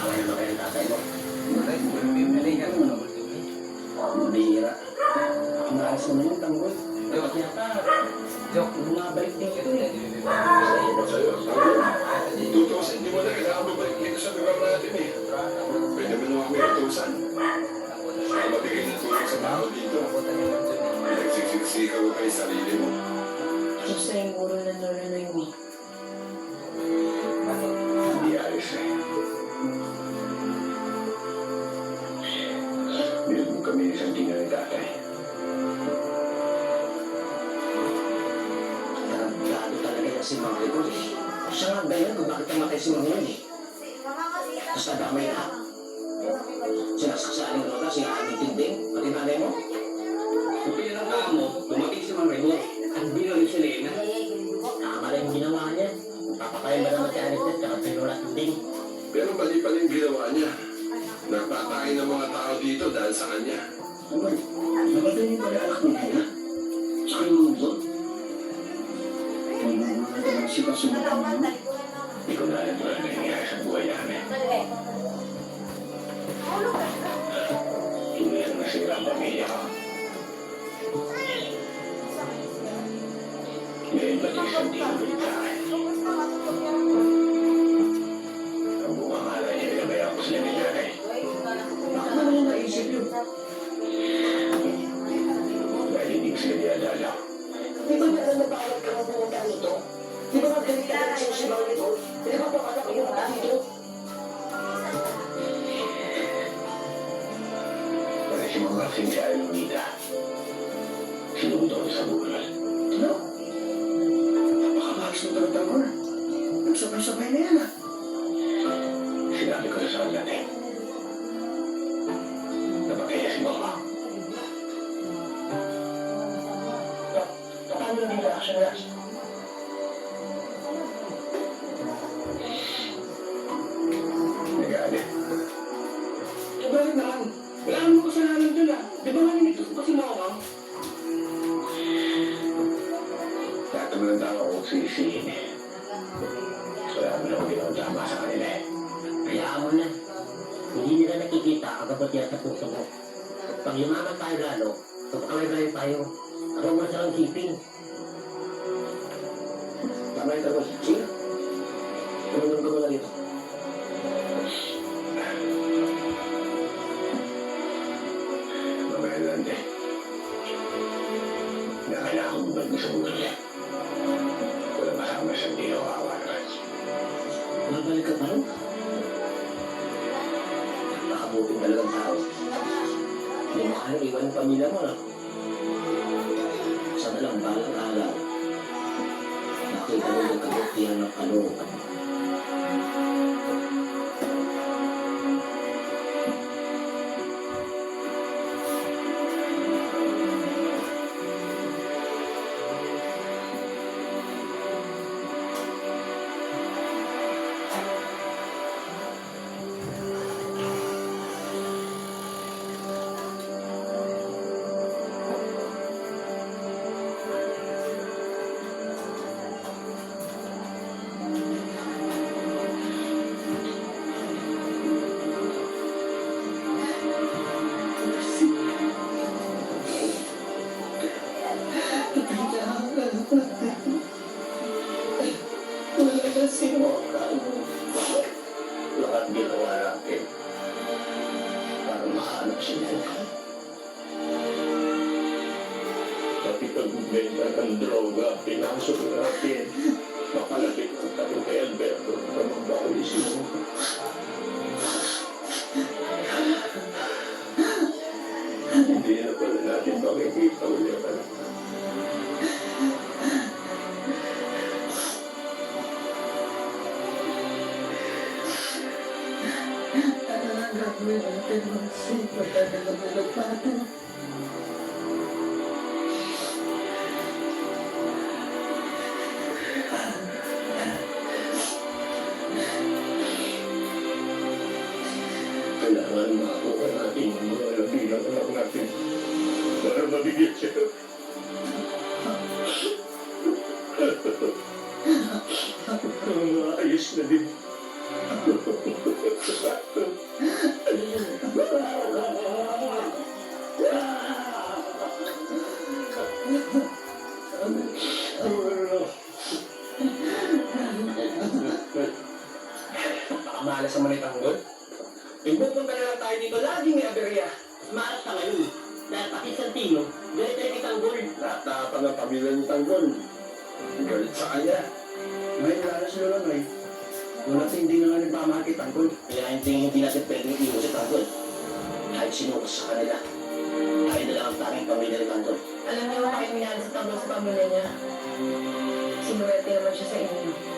Nag-aaway na ba kayo ng tatay mo? Wala, bibalikan mo na gusto mo. Mabihira. Maayos naman yung tanggol. Lewat yata. Joke. Bumabalik din ito eh. Salamat sa'yo. Tutusin, hindi mo na kailangan mabalik dito sa lugar natin eh. Pwede mo naman may utusan. Saka mabigay ng tulong sa tao dito. Nagsiksika mo kayo sarili mo. Gusto yung ulo ng lolo mo. Hindi ayos eh. Bilang mo kami isang tingnan ng tatay. Tarantado talaga yan si Mami ko eh. Siya nga ganyan kung bakit namatay si Mami yun eh. Tapos nadamay ka. Sinasaksaling mo ka, sinakaging tinding, pati nanay mo. Kung pinanangkaan mo, dumating si Mami mo. At binalik si Lena. Tama lang yung ginawa niya. Papakain ba naman si Anicet kapag pinula tinding? Pero mali pa rin ginawa niya. Nagpatay ng mga tao dito dahil sa kanya. Naman, namatay niyo pala anak niya na. Sa kayo mundo. Kung naman ka ng sipa-sumata mo. Hindi ko na alam kung ano nangyayari sa buhay namin. Tunay ang nasira ang pamilya ko. Ngayon ba isang di ko ulit sa akin? Ang bumangalay niya pinabayaan ko sila ni nanay. Bakit naman yung naisip yun? Dahil hindi ko sila niadala. Di ba meron na bawat ka na pumunta dito? Di ba magkalita ka sa si Mami ko? Di ba panganak yung pumunta dito? Kasi si mga kasing si Aylonita, sinundon sa bulan. Ano? Napakabahas ng talagang ko na. Nagsabay-sabay na yan ah. Sinabi ko sa natin. Napakaya si mama. Paano yung reaction na? Nagalit. Bakit naman? Wala naman kasalanan dun ah. Di ba nga nito pa si Mama? Lahat naman ang tao kong sisihin eh. Wala mo na akong ginawang tama sa kanila eh. Hayaan mo na. Hindi nila nakikita ang kapatid sa puso mo. Pag yumaman tayo lalo, pagpakaway tayo, araw mo silang siping. Tama yung tapos. Sige. Tulungan ko muna dito. Mamaya lang din. Nakailangan mo ba sa buhay niya? Wala masama siyang di ako awaran. Mabalik ka pa rin? Napakabuting talagang tao. Hindi mo kaya iwan ang pamilya mo, no? Sana lang balang araw. Nakita mo yung kabutihan ng kalooban. Lahat ginawa natin para mahanap si Nena. Pati pagbibenta ng droga, pinasok natin. Makalapit ang tanong kay Alberto na magbakulisin mo. Hindi na pala natin makikita ulit. Kailangan makuha natin yung mga bilang anak natin para mabigyan siya. Ayos na din. malas sa Manitanggol. Yung pupunta na lang tayo dito, laging may aberya. Maras ka ngayon. Dahil pati Santino, ganito yung itanggol. Natapang ang pamilya ni Tanggol. Galit sa kanya. May lalo si Lola Noy. Nung hindi na nga nagpamahal Tanggol. Kaya hindi natin pwedeng iwo si Tanggol. Kahit sino sa kanila. Tayo na lang ang tanging pamilya ni Tanggol. Alam niyo bakit minahal sa tanggol sa pamilya niya? Sinuwerte naman siya sa inyo.